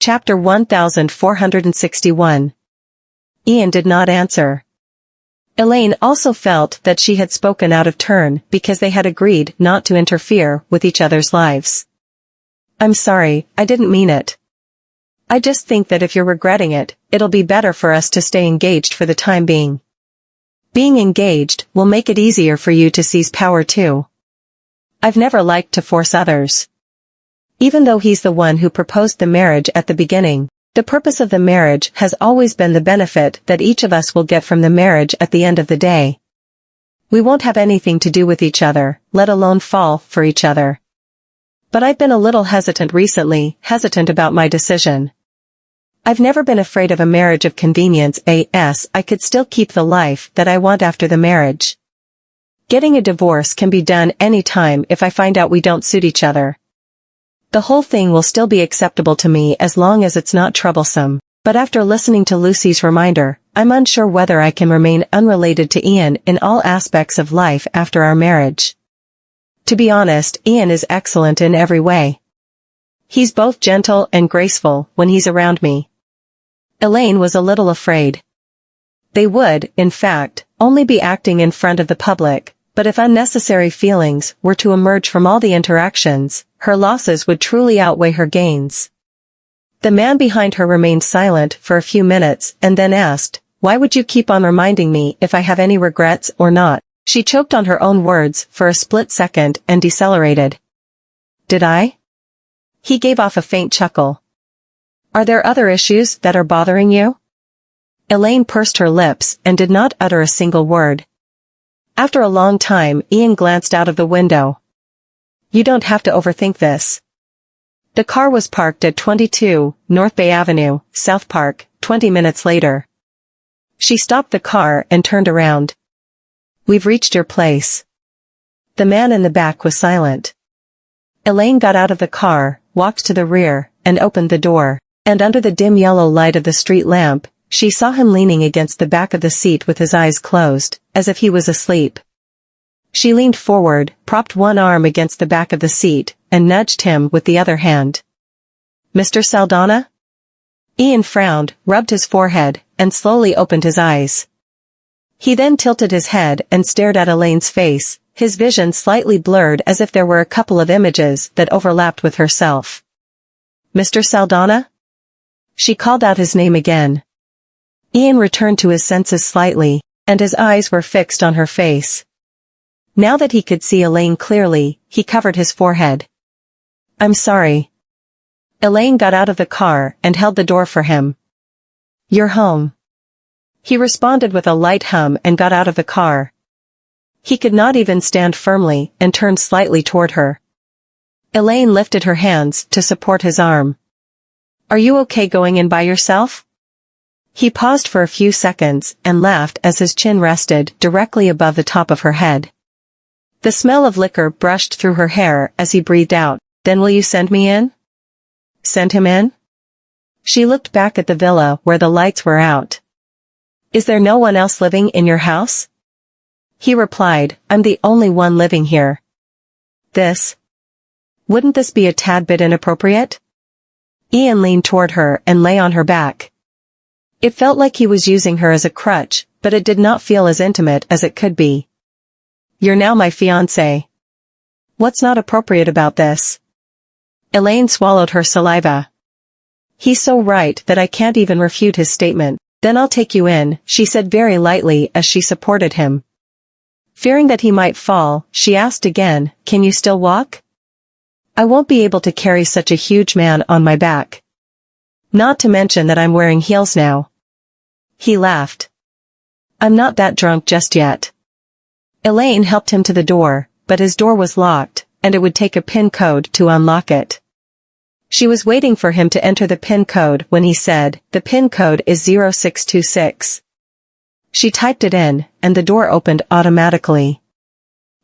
Chapter 1461. Ian did not answer. Elaine also felt that she had spoken out of turn because they had agreed not to interfere with each other's lives. "I'm sorry, I didn't mean it. I just think that if you're regretting it, it'll be better for us to stay engaged for the time being. Being engaged will make it easier for you to seize power too. I've never liked to force others. Even though he's the one who proposed the marriage at the beginning, the purpose of the marriage has always been the benefit that each of us will get from the marriage at the end of the day. We won't have anything to do with each other, let alone fall for each other. But I've been a little hesitant recently, about my decision. I've never been afraid of a marriage of convenience as I could still keep the life that I want after the marriage. Getting a divorce can be done any time if I find out we don't suit each other. The whole thing will still be acceptable to me as long as it's not troublesome, but after listening to Lucy's reminder, I'm unsure whether I can remain unrelated to Ian in all aspects of life after our marriage. To be honest, Ian is excellent in every way. He's both gentle and graceful when he's around me." Elaine was a little afraid. They would, in fact, only be acting in front of the public, but if unnecessary feelings were to emerge from all the interactions, her losses would truly outweigh her gains. The man behind her remained silent for a few minutes and then asked, "Why would you keep on reminding me if I have any regrets or not?" She choked on her own words for a split second and decelerated. "Did I?" He gave off a faint chuckle. "Are there other issues that are bothering you?" Elaine pursed her lips and did not utter a single word. After a long time, Ian glanced out of the window. "You don't have to overthink this." The car was parked at 22 North Bay Avenue, South Park, 20 minutes later. She stopped the car and turned around. "We've reached your place." The man in the back was silent. Elaine got out of the car, walked to the rear, and opened the door, and under the dim yellow light of the street lamp, she saw him leaning against the back of the seat with his eyes closed, as if he was asleep. She leaned forward, propped one arm against the back of the seat, and nudged him with the other hand. "Mr. Saldana?" Ian frowned, rubbed his forehead, and slowly opened his eyes. He then tilted his head and stared at Elaine's face, his vision slightly blurred as if there were a couple of images that overlapped with herself. "Mr. Saldana?" She called out his name again. Ian returned to his senses slightly, and his eyes were fixed on her face. Now that he could see Elaine clearly, he covered his forehead. "I'm sorry." Elaine got out of the car and held the door for him. "You're home." He responded with a light hum and got out of the car. He could not even stand firmly and turned slightly toward her. Elaine lifted her hands to support his arm. "Are you okay going in by yourself?" He paused for a few seconds and laughed as his chin rested directly above the top of her head. The smell of liquor brushed through her hair as he breathed out, "Then will you send me in?" "Send him in?" She looked back at the villa where the lights were out. "Is there no one else living in your house?" He replied, "I'm the only one living here." Wouldn't this be a tad bit inappropriate? Ian leaned toward her and lay on her back. It felt like he was using her as a crutch, but it did not feel as intimate as it could be. "You're now my fiancé. What's not appropriate about this?" Elaine swallowed her saliva. "He's so right that I can't even refute his statement." "Then I'll take you in," she said very lightly as she supported him. Fearing that he might fall, she asked again, "Can you still walk?" "I won't be able to carry such a huge man on my back. Not to mention that I'm wearing heels now." He laughed. "I'm not that drunk just yet." Elaine helped him to the door, but his door was locked, and it would take a PIN code to unlock it. She was waiting for him to enter the PIN code when he said, "The PIN code is 0626. She typed it in, and the door opened automatically.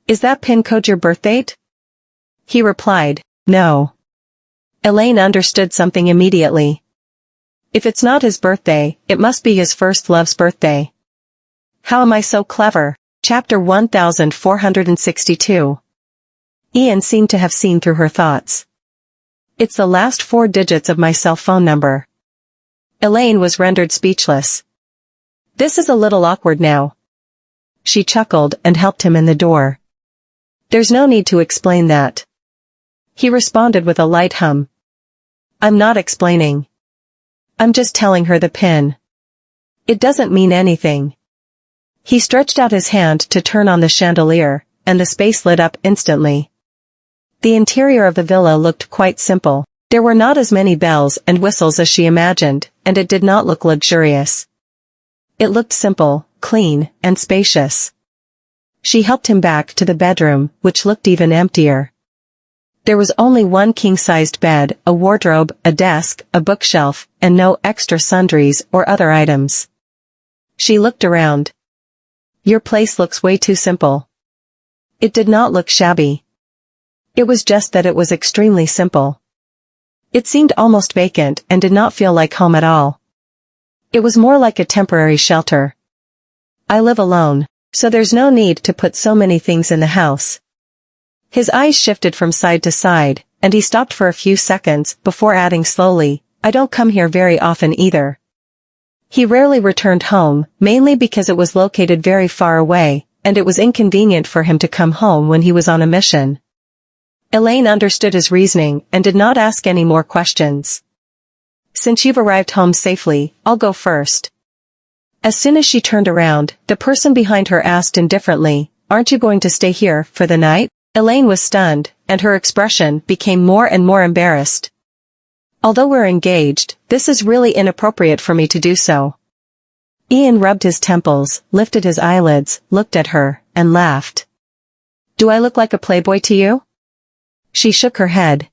"Is that PIN code your birth date?" He replied, "No." Elaine understood something immediately. If it's not his birthday, it must be his first love's birthday. How am I so clever? Chapter 1462. Ian seemed to have seen through her thoughts. It's the last 4 digits of my cell phone number. Elaine was rendered speechless. This is a little awkward now. She chuckled and helped him in the door. There's no need to explain that. He responded with a light hum. I'm not explaining. I'm just telling her the PIN. It doesn't mean anything. He stretched out his hand to turn on the chandelier, and the space lit up instantly. The interior of the villa looked quite simple. There were not as many bells and whistles as she imagined, and it did not look luxurious. It looked simple, clean, and spacious. She helped him back to the bedroom, which looked even emptier. There was only one king-sized bed, a wardrobe, a desk, a bookshelf, and no extra sundries or other items. She looked around. Your place looks way too simple. It did not look shabby. It was just that it was extremely simple. It seemed almost vacant and did not feel like home at all. It was more like a temporary shelter. I live alone, so there's no need to put so many things in the house. His eyes shifted from side to side, and he stopped for a few seconds before adding slowly, I don't come here very often either. He rarely returned home, mainly because it was located very far away, and it was inconvenient for him to come home when he was on a mission. Elaine understood his reasoning and did not ask any more questions. Since you've arrived home safely, I'll go first. As soon as she turned around, the person behind her asked indifferently, aren't you going to stay here for the night? Elaine was stunned, and her expression became more and more embarrassed. Although we're engaged, this is really inappropriate for me to do so. Ian rubbed his temples, lifted his eyelids, looked at her, and laughed. Do I look like a playboy to you? She shook her head.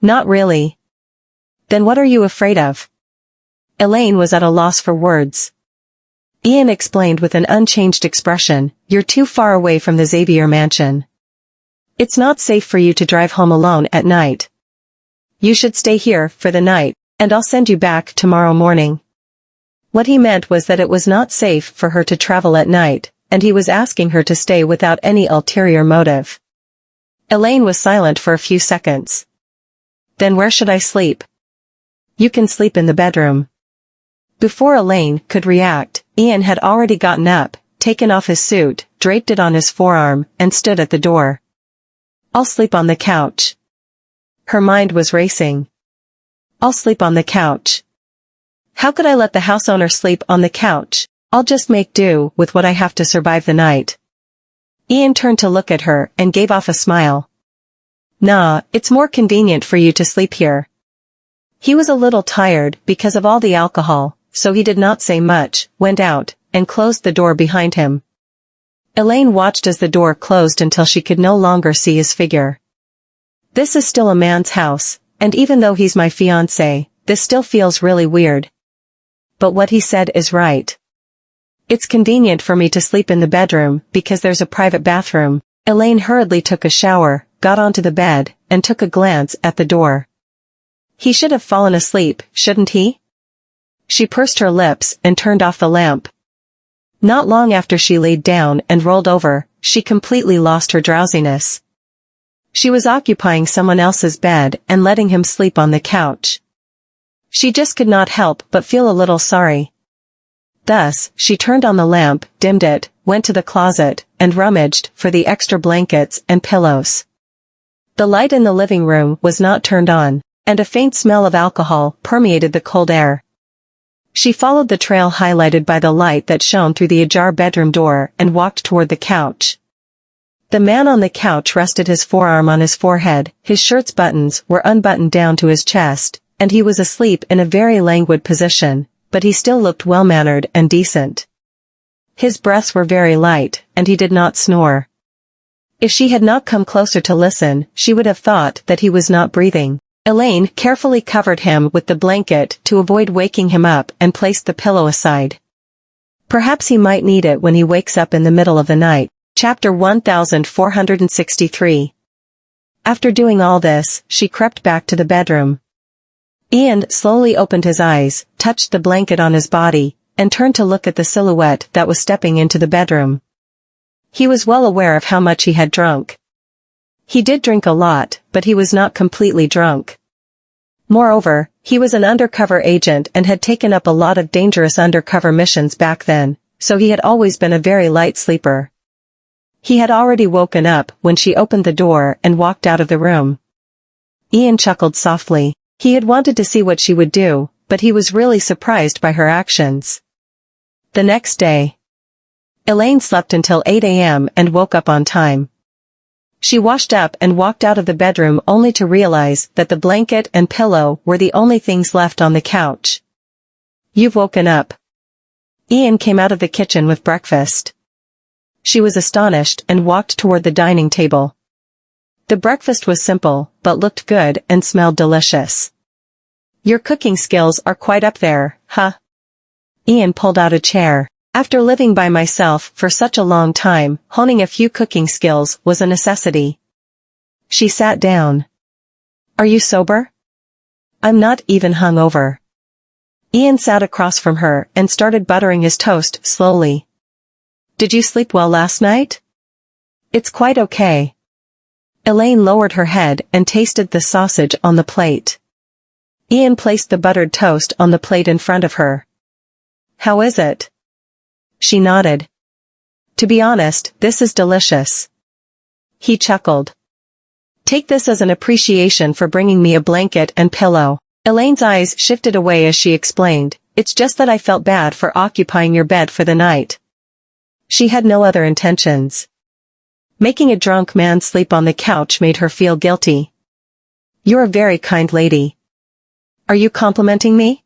Not really. Then what are you afraid of? Elaine was at a loss for words. Ian explained with an unchanged expression, you're too far away from the Xavier mansion. It's not safe for you to drive home alone at night. You should stay here for the night, and I'll send you back tomorrow morning. What he meant was that it was not safe for her to travel at night, and he was asking her to stay without any ulterior motive. Elaine was silent for a few seconds. Then where should I sleep? You can sleep in the bedroom. Before Elaine could react, Ian had already gotten up, taken off his suit, draped it on his forearm, and stood at the door. I'll sleep on the couch. Her mind was racing. I'll sleep on the couch. How could I let the house owner sleep on the couch? I'll just make do with what I have to survive the night. Ian turned to look at her and gave off a smile. Nah, it's more convenient for you to sleep here. He was a little tired because of all the alcohol, so he did not say much, went out, and closed the door behind him. Elaine watched as the door closed until she could no longer see his figure. This is still a man's house, and even though he's my fiancé, this still feels really weird. But what he said is right. It's convenient for me to sleep in the bedroom because there's a private bathroom. Elaine hurriedly took a shower, got onto the bed, and took a glance at the door. He should have fallen asleep, shouldn't he? She pursed her lips and turned off the lamp. Not long after she laid down and rolled over, she completely lost her drowsiness. She was occupying someone else's bed and letting him sleep on the couch. She just could not help but feel a little sorry. Thus, she turned on the lamp, dimmed it, went to the closet, and rummaged for the extra blankets and pillows. The light in the living room was not turned on, and a faint smell of alcohol permeated the cold air. She followed the trail highlighted by the light that shone through the ajar bedroom door and walked toward the couch. The man on the couch rested his forearm on his forehead, his shirt's buttons were unbuttoned down to his chest, and he was asleep in a very languid position, but he still looked well-mannered and decent. His breaths were very light, and he did not snore. If she had not come closer to listen, she would have thought that he was not breathing. Elaine carefully covered him with the blanket to avoid waking him up and placed the pillow aside. Perhaps he might need it when he wakes up in the middle of the night. Chapter 1463. After doing all this, she crept back to the bedroom. Ian slowly opened his eyes, touched the blanket on his body, and turned to look at the silhouette that was stepping into the bedroom. He was well aware of how much he had drunk. He did drink a lot, but he was not completely drunk. Moreover, he was an undercover agent and had taken up a lot of dangerous undercover missions back then, so he had always been a very light sleeper. He had already woken up when she opened the door and walked out of the room. Ian chuckled softly. He had wanted to see what she would do, but he was really surprised by her actions. The next day, Elaine slept until 8 a.m. and woke up on time. She washed up and walked out of the bedroom only to realize that the blanket and pillow were the only things left on the couch. "You've woken up." Ian came out of the kitchen with breakfast. She was astonished and walked toward the dining table. The breakfast was simple, but looked good and smelled delicious. "Your cooking skills are quite up there, huh?" Ian pulled out a chair. After living by myself for such a long time, honing a few cooking skills was a necessity. She sat down. "Are you sober?" "I'm not even hungover." Ian sat across from her and started buttering his toast slowly. "Did you sleep well last night?" "It's quite okay." Elaine lowered her head and tasted the sausage on the plate. Ian placed the buttered toast on the plate in front of her. "How is it?" She nodded. "To be honest, this is delicious." He chuckled. "Take this as an appreciation for bringing me a blanket and pillow." Elaine's eyes shifted away as she explained, "It's just that I felt bad for occupying your bed for the night." She had no other intentions. Making a drunk man sleep on the couch made her feel guilty. "You're a very kind lady." "Are you complimenting me?"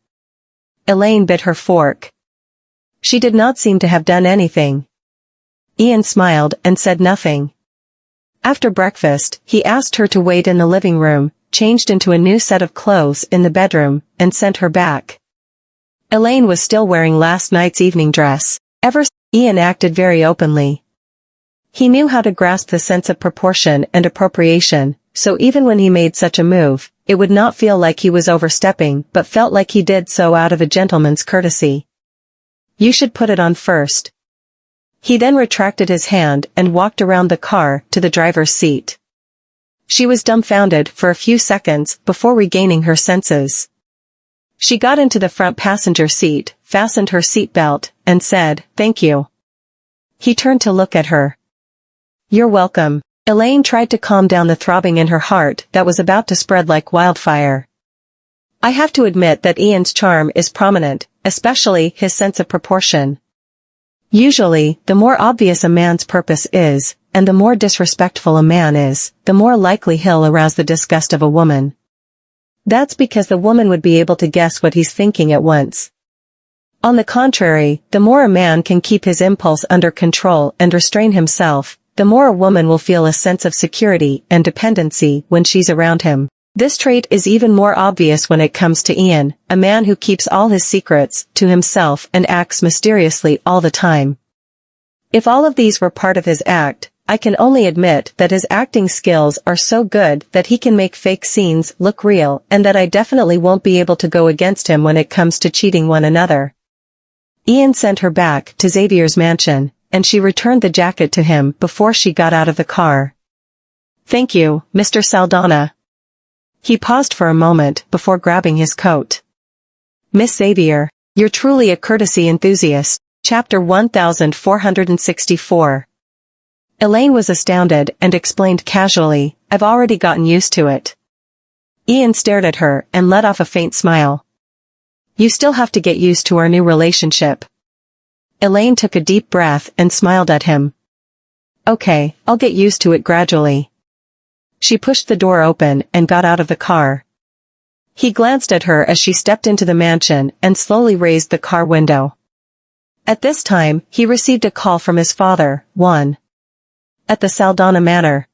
Elaine bit her fork. She did not seem to have done anything. Ian smiled and said nothing. After breakfast, he asked her to wait in the living room, changed into a new set of clothes in the bedroom, and sent her back. Elaine was still wearing last night's evening dress. Ian acted very openly. He knew how to grasp the sense of proportion and appropriation, so even when he made such a move, it would not feel like he was overstepping but felt like he did so out of a gentleman's courtesy. "You should put it on first." He then retracted his hand and walked around the car to the driver's seat. She was dumbfounded for a few seconds before regaining her senses. She got into the front passenger seat, fastened her seatbelt, and said, "Thank you." He turned to look at her. "You're welcome." Elaine tried to calm down the throbbing in her heart that was about to spread like wildfire. "I have to admit that Ian's charm is prominent, especially his sense of proportion. Usually, the more obvious a man's purpose is, and the more disrespectful a man is, the more likely he'll arouse the disgust of a woman. That's because the woman would be able to guess what he's thinking at once. On the contrary, the more a man can keep his impulse under control and restrain himself, the more a woman will feel a sense of security and dependency when she's around him. This trait is even more obvious when it comes to Ian, a man who keeps all his secrets to himself and acts mysteriously all the time. If all of these were part of his act, I can only admit that his acting skills are so good that he can make fake scenes look real and that I definitely won't be able to go against him when it comes to cheating one another. Ian sent her back to Xavier's mansion, and she returned the jacket to him before she got out of the car. "Thank you, Mr. Saldana." He paused for a moment before grabbing his coat. "Miss Xavier, you're truly a courtesy enthusiast." Chapter 1464. Elaine was astounded and explained casually, "I've already gotten used to it." Ian stared at her and let off a faint smile. "You still have to get used to our new relationship." Elaine took a deep breath and smiled at him. "Okay, I'll get used to it gradually." She pushed the door open and got out of the car. He glanced at her as she stepped into the mansion and slowly raised the car window. At this time, he received a call from his father, Juan, at the Saldana Manor.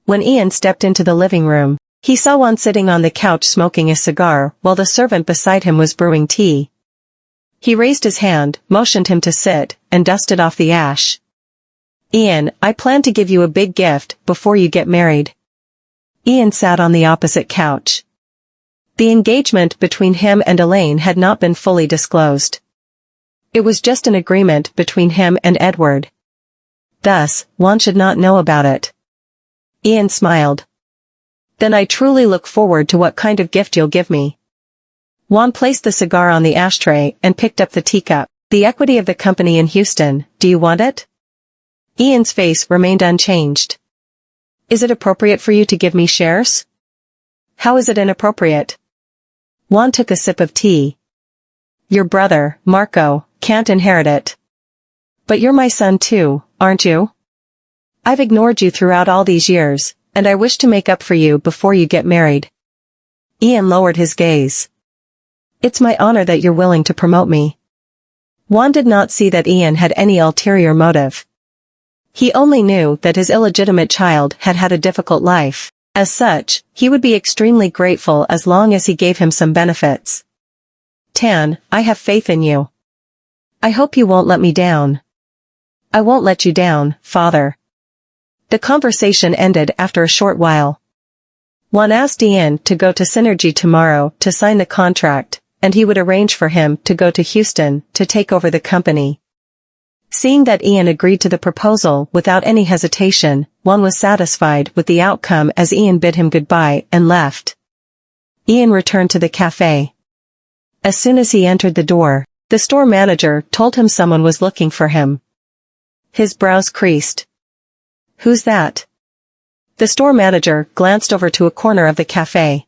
When Ian stepped into the living room, he saw Juan sitting on the couch smoking a cigar while the servant beside him was brewing tea. He raised his hand, motioned him to sit, and dusted off the ash. "Ian, I plan to give you a big gift before you get married." Ian sat on the opposite couch. The engagement between him and Elaine had not been fully disclosed. It was just an agreement between him and Edward. Thus, Juan should not know about it. Ian smiled. Then I truly look forward to what kind of gift you'll give me. Juan placed the cigar on the ashtray and picked up the teacup. The equity of the company in Houston, do you want it? Ian's face remained unchanged. Is it appropriate for you to give me shares? How is it inappropriate? Juan took a sip of tea. Your brother, Marco, can't inherit it. But you're my son too, aren't you? I've ignored you throughout all these years, and I wish to make up for you before you get married. Ian lowered his gaze. It's my honor that you're willing to promote me. Juan did not see that Ian had any ulterior motive. He only knew that his illegitimate child had had a difficult life. As such, he would be extremely grateful as long as he gave him some benefits. Tan, I have faith in you. I hope you won't let me down. I won't let you down, father. The conversation ended after a short while. Juan asked Ian to go to Synergy tomorrow to sign the contract, and he would arrange for him to go to Houston to take over the company. Seeing that Ian agreed to the proposal without any hesitation, Juan was satisfied with the outcome as Ian bid him goodbye and left. Ian returned to the cafe. As soon as he entered the door, the store manager told him someone was looking for him. His brows creased. Who's that? The store manager glanced over to a corner of the cafe.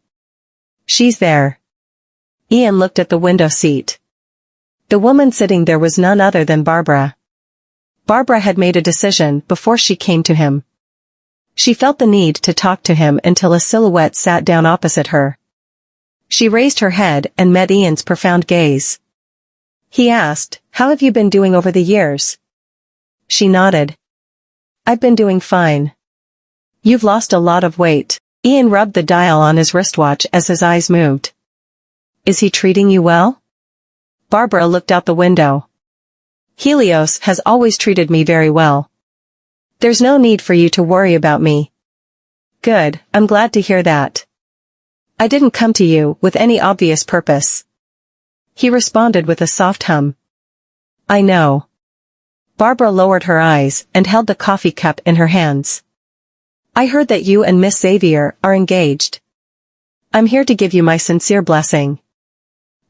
She's there. Ian looked at the window seat. The woman sitting there was none other than Barbara. Barbara had made a decision before she came to him. She felt the need to talk to him until a silhouette sat down opposite her. She raised her head and met Ian's profound gaze. He asked, "How have you been doing over the years?" She nodded. "I've been doing fine." "You've lost a lot of weight." Ian rubbed the dial on his wristwatch as his eyes moved. "Is he treating you well?" Barbara looked out the window. "Helios has always treated me very well. There's no need for you to worry about me." "Good, I'm glad to hear that. I didn't come to you with any obvious purpose." He responded with a soft hum. "I know." Barbara lowered her eyes and held the coffee cup in her hands. "I heard that you and Miss Xavier are engaged. I'm here to give you my sincere blessing."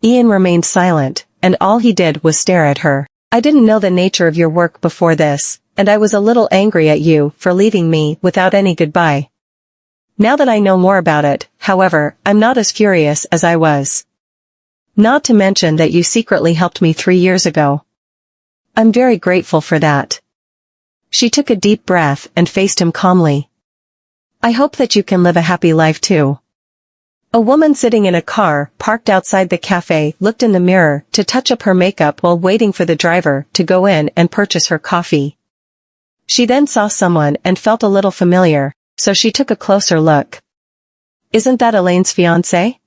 Ian remained silent, and all he did was stare at her. "I didn't know the nature of your work before this, and I was a little angry at you for leaving me without any goodbye. Now that I know more about it, however, I'm not as furious as I was. Not to mention that you secretly helped me 3 years ago. I'm very grateful for that." She took a deep breath and faced him calmly. "I hope that you can live a happy life too." A woman sitting in a car parked outside the cafe looked in the mirror to touch up her makeup while waiting for the driver to go in and purchase her coffee. She then saw someone and felt a little familiar, so she took a closer look. "Isn't that Elaine's fiancé?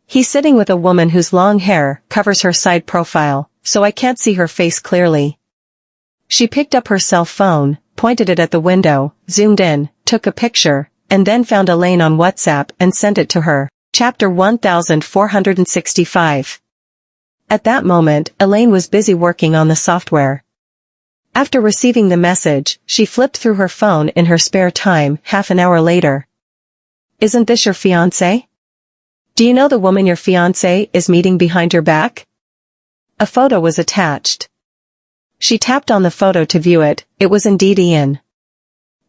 He's sitting with a woman whose long hair covers her side profile, so I can't see her face clearly." She picked up her cell phone, pointed it at the window, zoomed in, took a picture, and then found Elaine on WhatsApp and sent it to her. Chapter 1465. At that moment, Elaine was busy working on the software. After receiving the message, she flipped through her phone in her spare time half an hour later. "Isn't this your fiancé? Do you know the woman your fiancé is meeting behind your back?" A photo was attached. She tapped on the photo to view it. It was indeed Ian.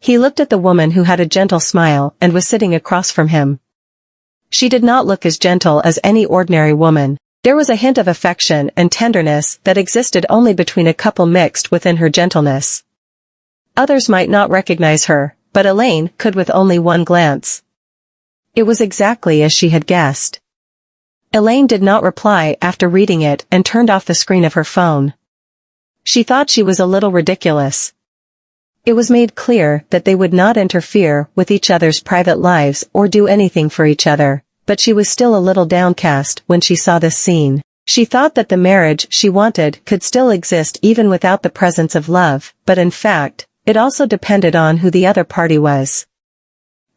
He looked at the woman who had a gentle smile and was sitting across from him. She did not look as gentle as any ordinary woman. There was a hint of affection and tenderness that existed only between a couple mixed within her gentleness. Others might not recognize her, but Elaine could with only one glance. It was exactly as she had guessed. Elaine did not reply after reading it and turned off the screen of her phone. She thought she was a little ridiculous. It was made clear that they would not interfere with each other's private lives or do anything for each other, but she was still a little downcast when she saw this scene. She thought that the marriage she wanted could still exist even without the presence of love, but in fact, it also depended on who the other party was.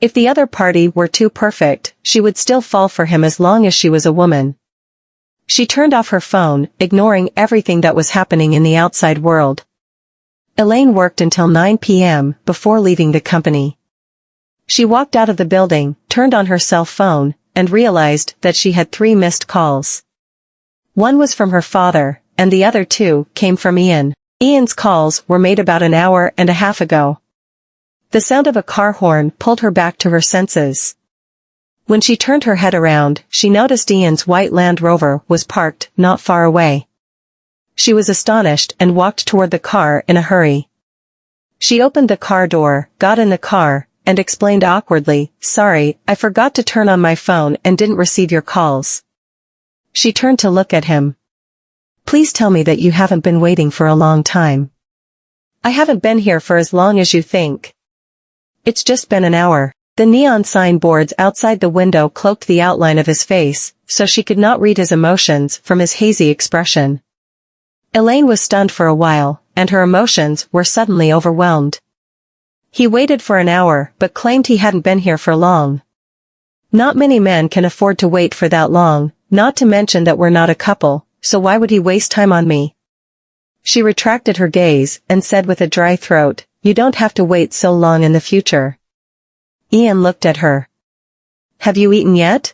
If the other party were too perfect, she would still fall for him as long as she was a woman. She turned off her phone, ignoring everything that was happening in the outside world. Elaine worked until 9 p.m. before leaving the company. She walked out of the building, turned on her cell phone, and realized that she had 3 missed calls. One was from her father, and the other 2 came from Ian. Ian's calls were made about an hour and a half ago. The sound of a car horn pulled her back to her senses. When she turned her head around, she noticed Ian's white Land Rover was parked not far away. She was astonished and walked toward the car in a hurry. She opened the car door, got in the car, and explained awkwardly, "Sorry, I forgot to turn on my phone and didn't receive your calls." She turned to look at him. "Please tell me that you haven't been waiting for a long time." "I haven't been here for as long as you think. It's just been an hour." The neon sign boards outside the window cloaked the outline of his face, so she could not read his emotions from his hazy expression. Elaine was stunned for a while, and her emotions were suddenly overwhelmed. He waited for an hour but claimed he hadn't been here for long. Not many men can afford to wait for that long, not to mention that we're not a couple, so why would he waste time on me? She retracted her gaze and said with a dry throat, "You don't have to wait so long in the future." Ian looked at her. "Have you eaten yet?"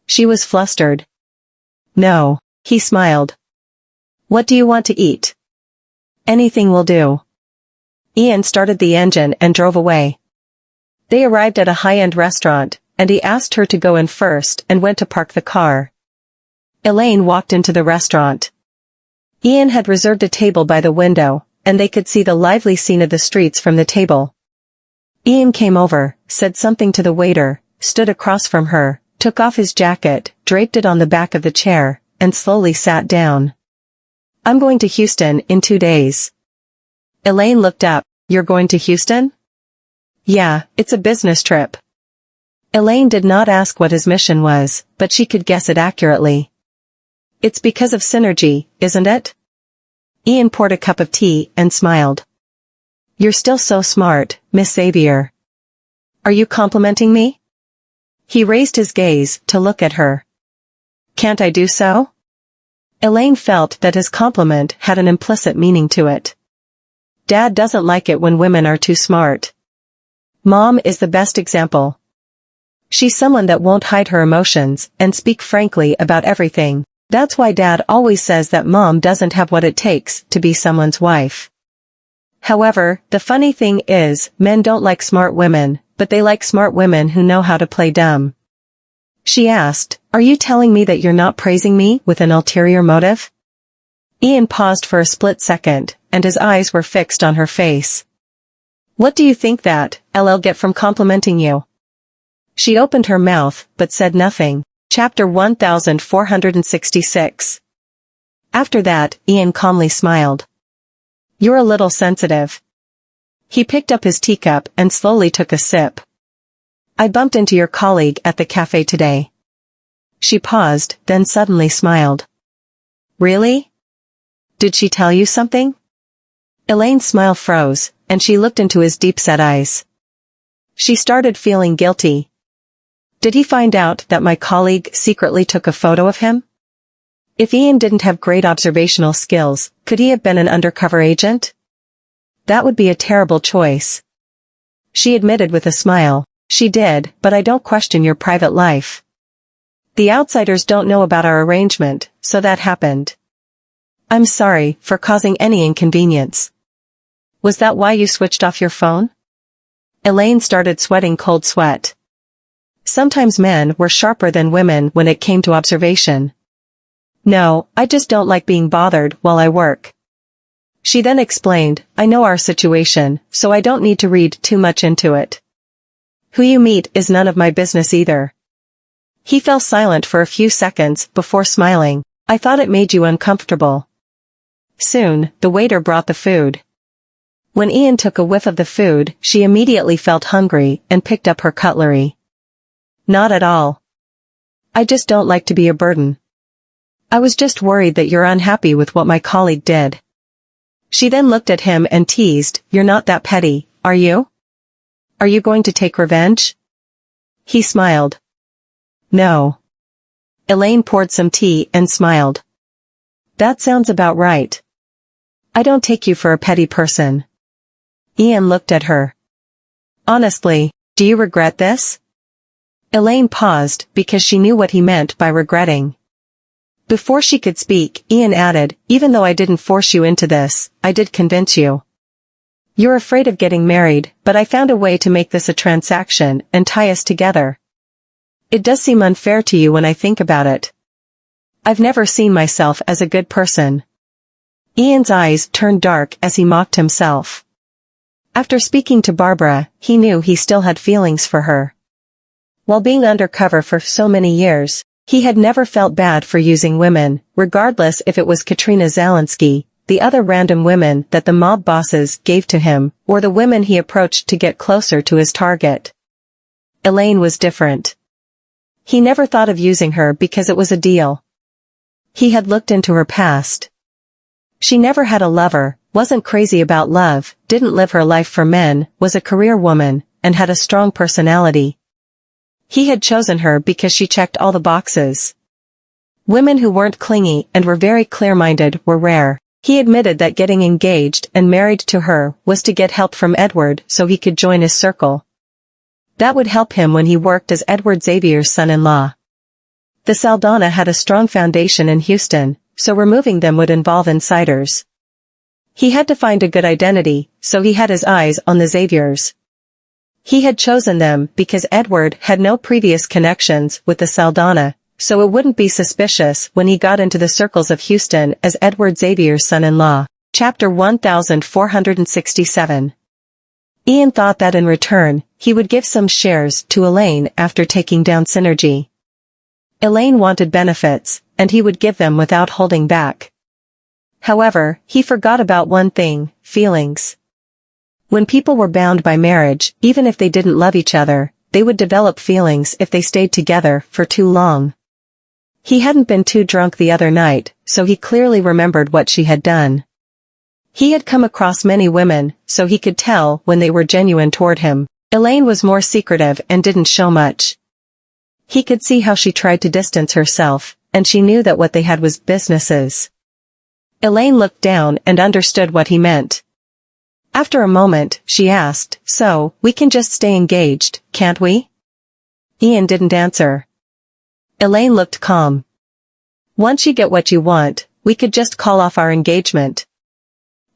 She was flustered. "No," he smiled. "What do you want to eat?" "Anything will do." Ian started the engine and drove away. They arrived at a high-end restaurant, and he asked her to go in first and went to park the car. Elaine walked into the restaurant. Ian had reserved a table by the window, and they could see the lively scene of the streets from the table. Ian came over, said something to the waiter, stood across from her, took off his jacket, draped it on the back of the chair, and slowly sat down. "I'm going to Houston in 2 days." Elaine looked up. "You're going to Houston?" "Yeah, it's a business trip." Elaine did not ask what his mission was, but she could guess it accurately. "It's because of synergy, isn't it?" Ian poured a cup of tea and smiled. "You're still so smart, Miss Xavier." "Are you complimenting me?" He raised his gaze to look at her. "Can't I do so?" Elaine felt that his compliment had an implicit meaning to it. Dad doesn't like it when women are too smart. Mom is the best example. She's someone that won't hide her emotions and speak frankly about everything. That's why Dad always says that Mom doesn't have what it takes to be someone's wife. However, the funny thing is, men don't like smart women, but they like smart women who know how to play dumb. She asked, "Are you telling me that you're not praising me with an ulterior motive?" Ian paused for a split second, and his eyes were fixed on her face. "What do you think that I'll get from complimenting you?" She opened her mouth, but said nothing. Chapter 1466. After that, Ian calmly smiled. "You're a little sensitive." He picked up his teacup and slowly took a sip. "I bumped into your colleague at the cafe today." She paused, then suddenly smiled. "Really? Did she tell you something?" Elaine's smile froze, and she looked into his deep-set eyes. She started feeling guilty. Did he find out that my colleague secretly took a photo of him? If Ian didn't have great observational skills, could he have been an undercover agent? That would be a terrible choice. She admitted with a smile, "She did, but I don't question your private life. The outsiders don't know about our arrangement, so that happened. I'm sorry for causing any inconvenience." "Was that why you switched off your phone?" Elaine started sweating cold sweat. Sometimes men were sharper than women when it came to observation. "No, I just don't like being bothered while I work." She then explained, "I know our situation, so I don't need to read too much into it. Who you meet is none of my business either." He fell silent for a few seconds before smiling. "I thought it made you uncomfortable." Soon, the waiter brought the food. When Ian took a whiff of the food, she immediately felt hungry and picked up her cutlery. "Not at all. I just don't like to be a burden. I was just worried that you're unhappy with what my colleague did." She then looked at him and teased, "You're not that petty, are you? Are you going to take revenge?" He smiled. "No." Elaine poured some tea and smiled. "That sounds about right. I don't take you for a petty person." Ian looked at her. "Honestly, Do you regret this? Elaine paused because she knew what he meant by regretting. Before she could speak, Ian added, even though I didn't force you into this, I did convince you. You're afraid of getting married, but I found a way to make this a transaction and tie us together. It does seem unfair to you when I think about it. I've never seen myself as a good person. Ian's eyes turned dark as he mocked himself. After speaking to Barbara, he knew he still had feelings for her. While being undercover for so many years, he had never felt bad for using women, regardless if it was Katrina Zalinsky, the other random women that the mob bosses gave to him, or the women he approached to get closer to his target. Elaine was different. He never thought of using her because it was a deal. He had looked into her past. She never had a lover, wasn't crazy about love, didn't live her life for men, was a career woman, and had a strong personality. He had chosen her because she checked all the boxes. Women who weren't clingy and were very clear-minded were rare. He admitted that getting engaged and married to her was to get help from Edward so he could join his circle. That would help him when he worked as Edward Xavier's son-in-law. The Saldana had a strong foundation in Houston, so removing them would involve insiders. He had to find a good identity, so he had his eyes on the Xaviers. He had chosen them because Edward had no previous connections with the Saldana, so it wouldn't be suspicious when he got into the circles of Houston as Edward Xavier's son-in-law. Chapter 1467. Ian thought that in return, he would give some shares to Elaine after taking down Synergy. Elaine wanted benefits, and he would give them without holding back. However, he forgot about one thing, feelings. When people were bound by marriage, even if they didn't love each other, they would develop feelings if they stayed together for too long. He hadn't been too drunk the other night, so he clearly remembered what she had done. He had come across many women, so he could tell when they were genuine toward him. Elaine was more secretive and didn't show much. He could see how she tried to distance herself, and she knew that what they had was businesses. Elaine looked down and understood what he meant. After a moment, she asked, so, we can just stay engaged, can't we? Ian didn't answer. Elaine looked calm. Once you get what you want, we could just call off our engagement.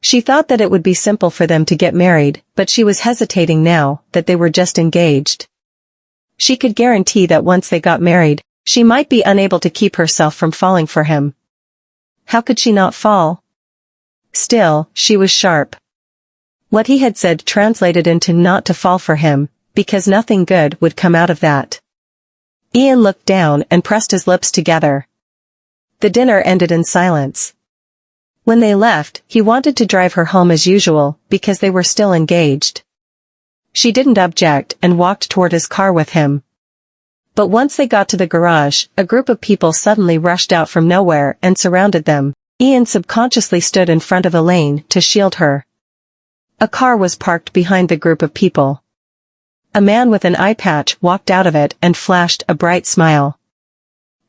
She thought that it would be simple for them to get married, but she was hesitating now that they were just engaged. She could guarantee that once they got married, she might be unable to keep herself from falling for him. How could she not fall? Still, she was sharp. What he had said translated into not to fall for him, because nothing good would come out of that. Ian looked down and pressed his lips together. The dinner ended in silence. When they left, he wanted to drive her home as usual, because they were still engaged. She didn't object and walked toward his car with him. But once they got to the garage, a group of people suddenly rushed out from nowhere and surrounded them. Ian subconsciously stood in front of Elaine to shield her. A car was parked behind the group of people. A man with an eye patch walked out of it and flashed a bright smile.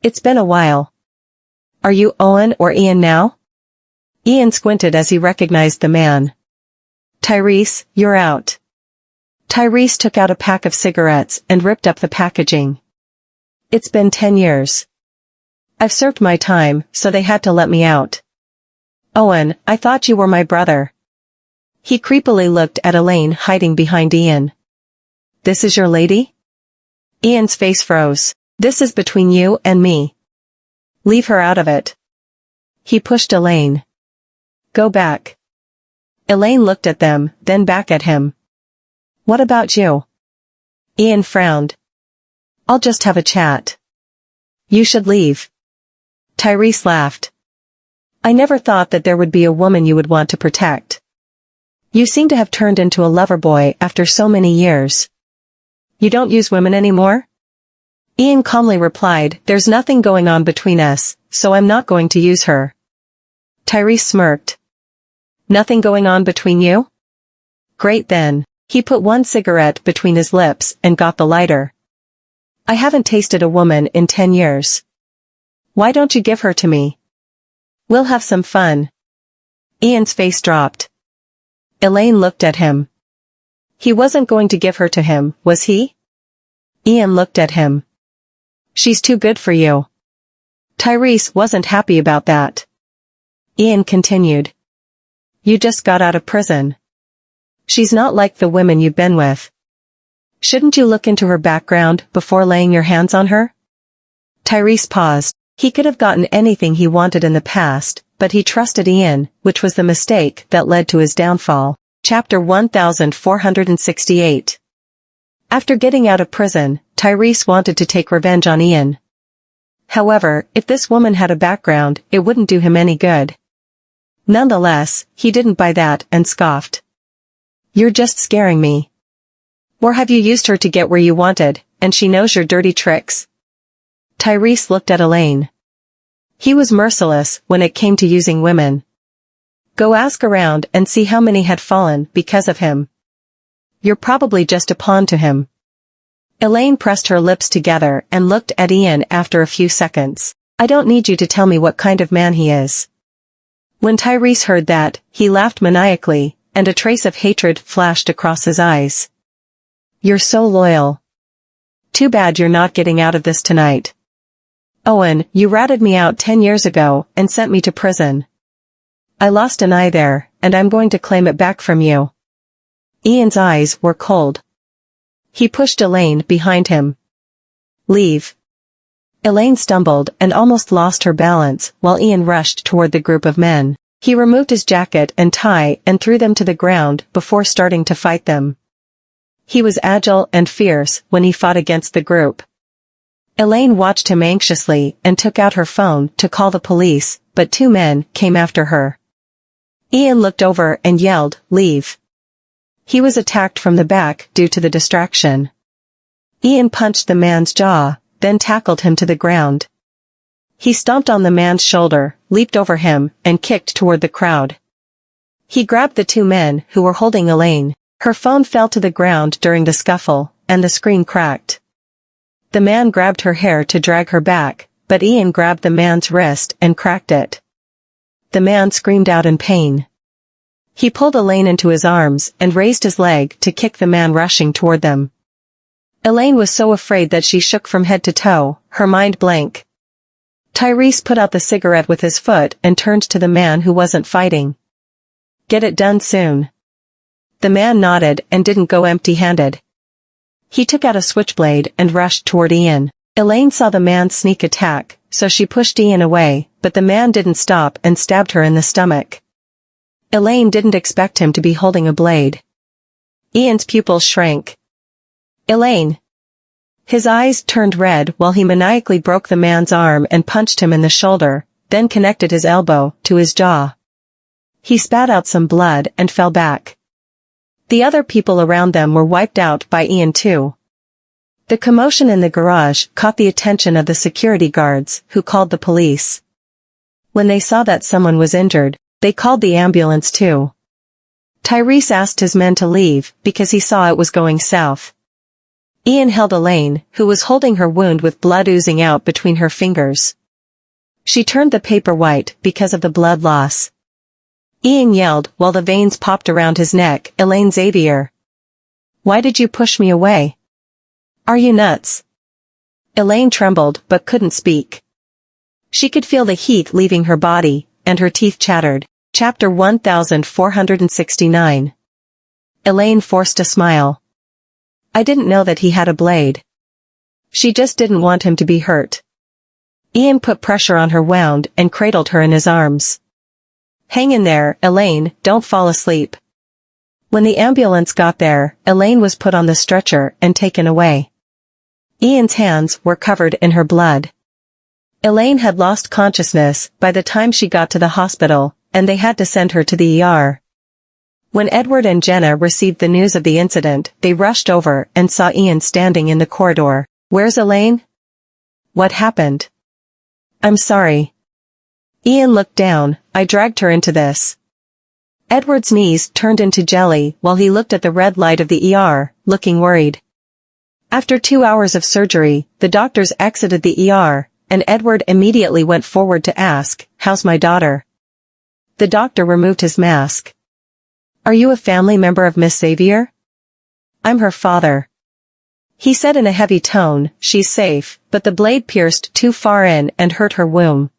It's been a while. Are you Owen or Ian now? Ian squinted as he recognized the man. Tyrese, you're out. Tyrese took out a pack of cigarettes and ripped up the packaging. It's been 10 years. I've served my time, so they had to let me out. Owen, I thought you were my brother. He creepily looked at Elaine hiding behind Ian. This is your lady? Ian's face froze. This is between you and me. Leave her out of it. He pushed Elaine. Go back. Elaine looked at them, then back at him. What about you? Ian frowned. I'll just have a chat. You should leave. Tyrese laughed. I never thought that there would be a woman you would want to protect. You seem to have turned into a lover boy after so many years. You don't use women anymore? Ian calmly replied, there's nothing going on between us, so I'm not going to use her. Tyrese smirked. Nothing going on between you? Great then. He put one cigarette between his lips and got the lighter. I haven't tasted a woman in 10 years. Why don't you give her to me? We'll have some fun. Ian's face dropped. Elaine looked at him. He wasn't going to give her to him, was he? Ian looked at him. She's too good for you. Tyrese wasn't happy about that. Ian continued. You just got out of prison. She's not like the women you've been with. Shouldn't you look into her background before laying your hands on her? Tyrese paused. He could have gotten anything he wanted in the past, but he trusted Ian, which was the mistake that led to his downfall. Chapter 1468. After getting out of prison, Tyrese wanted to take revenge on Ian. However, if this woman had a background, it wouldn't do him any good. Nonetheless, he didn't buy that and scoffed. You're just scaring me. Or have you used her to get where you wanted, and she knows your dirty tricks? Tyrese looked at Elaine. He was merciless when it came to using women. Go ask around and see how many had fallen because of him. You're probably just a pawn to him. Elaine pressed her lips together and looked at Ian after a few seconds. I don't need you to tell me what kind of man he is. When Tyrese heard that, he laughed maniacally, and a trace of hatred flashed across his eyes. You're so loyal. Too bad you're not getting out of this tonight. Owen, you ratted me out 10 years ago and sent me to prison. I lost an eye there, and I'm going to claim it back from you. Ian's eyes were cold. He pushed Elaine behind him. Leave. Elaine stumbled and almost lost her balance while Ian rushed toward the group of men. He removed his jacket and tie and threw them to the ground before starting to fight them. He was agile and fierce when he fought against the group. Elaine watched him anxiously and took out her phone to call the police, but 2 men came after her. Ian looked over and yelled, "Leave." He was attacked from the back due to the distraction. Ian punched the man's jaw, then tackled him to the ground. He stomped on the man's shoulder, leaped over him, and kicked toward the crowd. He grabbed the 2 men who were holding Elaine. Her phone fell to the ground during the scuffle, and the screen cracked. The man grabbed her hair to drag her back, but Ian grabbed the man's wrist and cracked it. The man screamed out in pain. He pulled Elaine into his arms and raised his leg to kick the man rushing toward them. Elaine was so afraid that she shook from head to toe, her mind blank. Tyrese put out the cigarette with his foot and turned to the man who wasn't fighting. Get it done soon. The man nodded and didn't go empty-handed. He took out a switchblade and rushed toward Ian. Elaine saw the man's sneak attack, so she pushed Ian away, but the man didn't stop and stabbed her in the stomach. Elaine didn't expect him to be holding a blade. Ian's pupils shrank. Elaine! His eyes turned red while he maniacally broke the man's arm and punched him in the shoulder, then connected his elbow to his jaw. He spat out some blood and fell back. The other people around them were wiped out by Ian too. The commotion in the garage caught the attention of the security guards, who called the police. When they saw that someone was injured, they called the ambulance too. Tyrese asked his men to leave because he saw it was going south. Ian held Elaine, who was holding her wound with blood oozing out between her fingers. She turned the paper white because of the blood loss. Ian yelled while the veins popped around his neck, Elaine Xavier. Why did you push me away? Are you nuts? Elaine trembled but couldn't speak. She could feel the heat leaving her body, and her teeth chattered. Chapter 1469. Elaine forced a smile. I didn't know that he had a blade. She just didn't want him to be hurt. Ian put pressure on her wound and cradled her in his arms. Hang in there, Elaine, don't fall asleep. When the ambulance got there, Elaine was put on the stretcher and taken away. Ian's hands were covered in her blood. Elaine had lost consciousness by the time she got to the hospital, and they had to send her to the ER. When Edward and Jenna received the news of the incident, they rushed over and saw Ian standing in the corridor. Where's Elaine? What happened? I'm sorry. Ian looked down. I dragged her into this. Edward's knees turned into jelly while he looked at the red light of the ER, looking worried. After 2 hours of surgery, the doctors exited the ER, and Edward immediately went forward to ask, How's my daughter? The doctor removed his mask. Are you a family member of Miss Xavier? I'm her father. He said in a heavy tone, she's safe, but the blade pierced too far in and hurt her womb.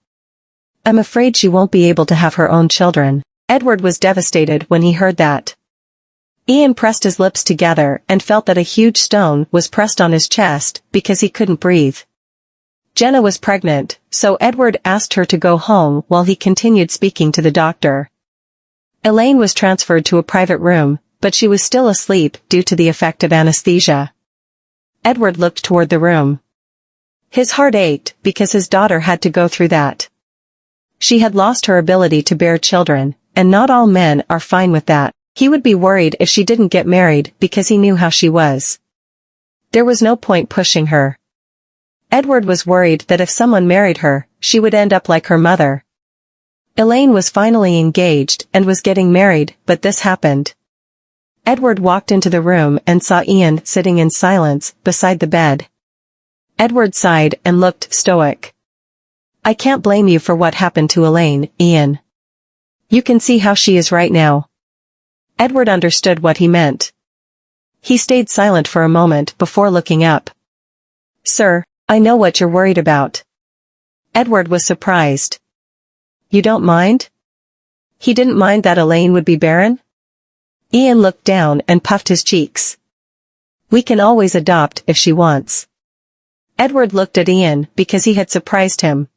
I'm afraid she won't be able to have her own children. Edward was devastated when he heard that. Ian pressed his lips together and felt that a huge stone was pressed on his chest because he couldn't breathe. Jenna was pregnant, so Edward asked her to go home while he continued speaking to the doctor. Elaine was transferred to a private room, but she was still asleep due to the effect of anesthesia. Edward looked toward the room. His heart ached because his daughter had to go through that. She had lost her ability to bear children, and not all men are fine with that. He would be worried if she didn't get married because he knew how she was. There was no point pushing her. Edward was worried that if someone married her, she would end up like her mother. Elaine was finally engaged and was getting married, but this happened. Edward walked into the room and saw Ian sitting in silence beside the bed. Edward sighed and looked stoic. I can't blame you for what happened to Elaine, Ian. You can see how she is right now. Edward understood what he meant. He stayed silent for a moment before looking up. Sir, I know what you're worried about. Edward was surprised. You don't mind? He didn't mind that Elaine would be barren? Ian looked down and puffed his cheeks. We can always adopt if she wants. Edward looked at Ian because he had surprised him.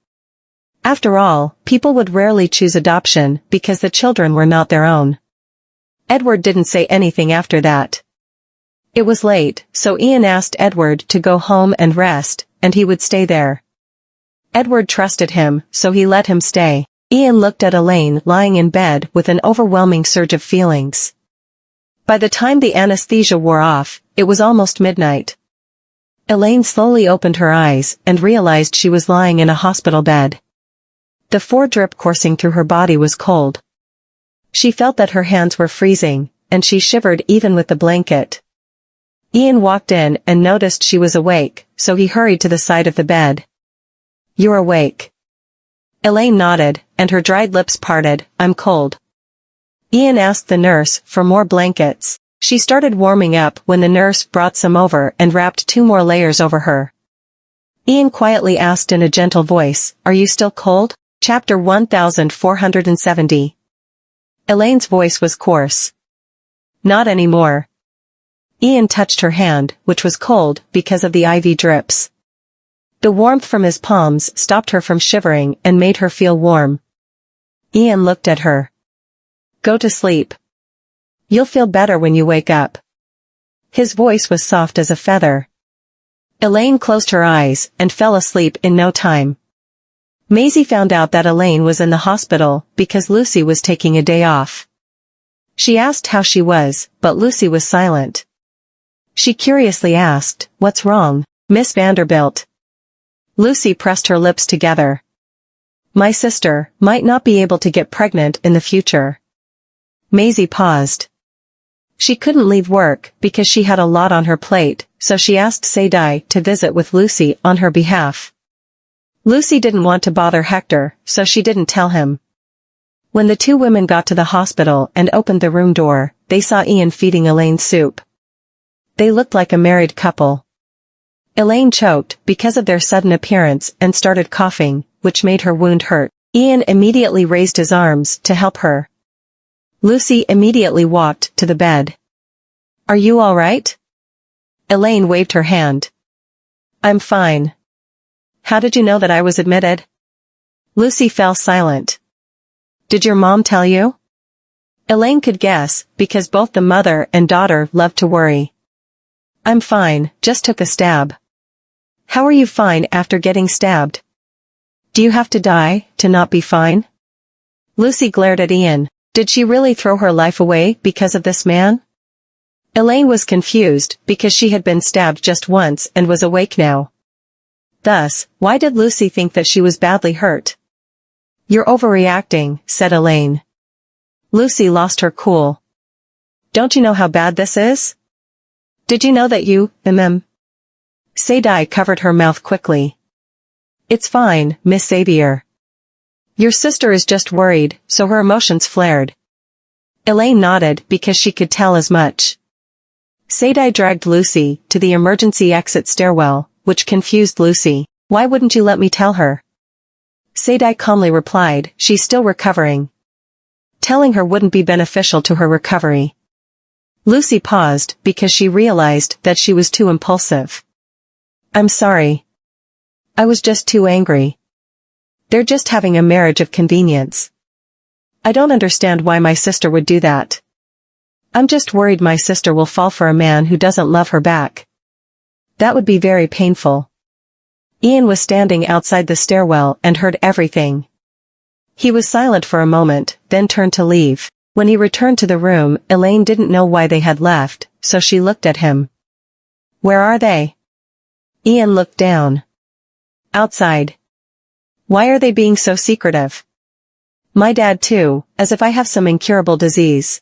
After all, people would rarely choose adoption because the children were not their own. Edward didn't say anything after that. It was late, so Ian asked Edward to go home and rest, and he would stay there. Edward trusted him, so he let him stay. Ian looked at Elaine lying in bed with an overwhelming surge of feelings. By the time the anesthesia wore off, it was almost midnight. Elaine slowly opened her eyes and realized she was lying in a hospital bed. The drip coursing through her body was cold. She felt that her hands were freezing, and she shivered even with the blanket. Ian walked in and noticed she was awake, so he hurried to the side of the bed. You're awake. Elaine nodded, and her dried lips parted. I'm cold. Ian asked the nurse for more blankets. She started warming up when the nurse brought some over and wrapped 2 more layers over her. Ian quietly asked in a gentle voice, Are you still cold? Chapter 1470. Elaine's voice was coarse. Not anymore. Ian touched her hand, which was cold because of the IV drips. The warmth from his palms stopped her from shivering and made her feel warm. Ian looked at her. Go to sleep. You'll feel better when you wake up. His voice was soft as a feather. Elaine closed her eyes and fell asleep in no time. Maisie found out that Elaine was in the hospital because Lucy was taking a day off. She asked how she was, but Lucy was silent. She curiously asked, What's wrong, Miss Vanderbilt? Lucy pressed her lips together. My sister might not be able to get pregnant in the future. Maisie paused. She couldn't leave work because she had a lot on her plate, so she asked Sadie to visit with Lucy on her behalf. Lucy didn't want to bother Hector, so she didn't tell him. When the 2 women got to the hospital and opened the room door, they saw Ian feeding Elaine soup. They looked like a married couple. Elaine choked because of their sudden appearance and started coughing, which made her wound hurt. Ian immediately raised his arms to help her. Lucy immediately walked to the bed. Are you all right? Elaine waved her hand. I'm fine. How did you know that I was admitted? Lucy fell silent. Did your mom tell you? Elaine could guess, because both the mother and daughter loved to worry. I'm fine, just took a stab. How are you fine after getting stabbed? Do you have to die to not be fine? Lucy glared at Ian. Did she really throw her life away because of this man? Elaine was confused because she had been stabbed just once and was awake now. Thus, why did Lucy think that she was badly hurt? You're overreacting, said Elaine. Lucy lost her cool. Don't you know how bad this is? Did you know that you, Sadie covered her mouth quickly. It's fine, Miss Xavier. Your sister is just worried, so her emotions flared. Elaine nodded because she could tell as much. Sadie dragged Lucy to the emergency exit stairwell, which confused Lucy. Why wouldn't you let me tell her? Sadie calmly replied, she's still recovering. Telling her wouldn't be beneficial to her recovery. Lucy paused because she realized that she was too impulsive. I'm sorry. I was just too angry. They're just having a marriage of convenience. I don't understand why my sister would do that. I'm just worried my sister will fall for a man who doesn't love her back. That would be very painful. Ian was standing outside the stairwell and heard everything. He was silent for a moment, then turned to leave. When he returned to the room, Elaine didn't know why they had left, so she looked at him. Where are they? Ian looked down. Outside. Why are they being so secretive? My dad too, as if I have some incurable disease.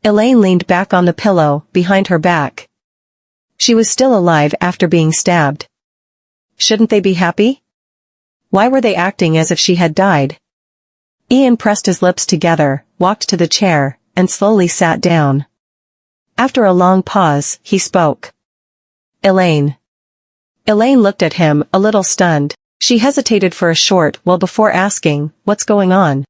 Elaine leaned back on the pillow, behind her back. She was still alive after being stabbed. Shouldn't they be happy? Why were they acting as if she had died? Ian pressed his lips together, walked to the chair, and slowly sat down. After a long pause, he spoke. Elaine. Elaine looked at him, a little stunned. She hesitated for a short while before asking, what's going on?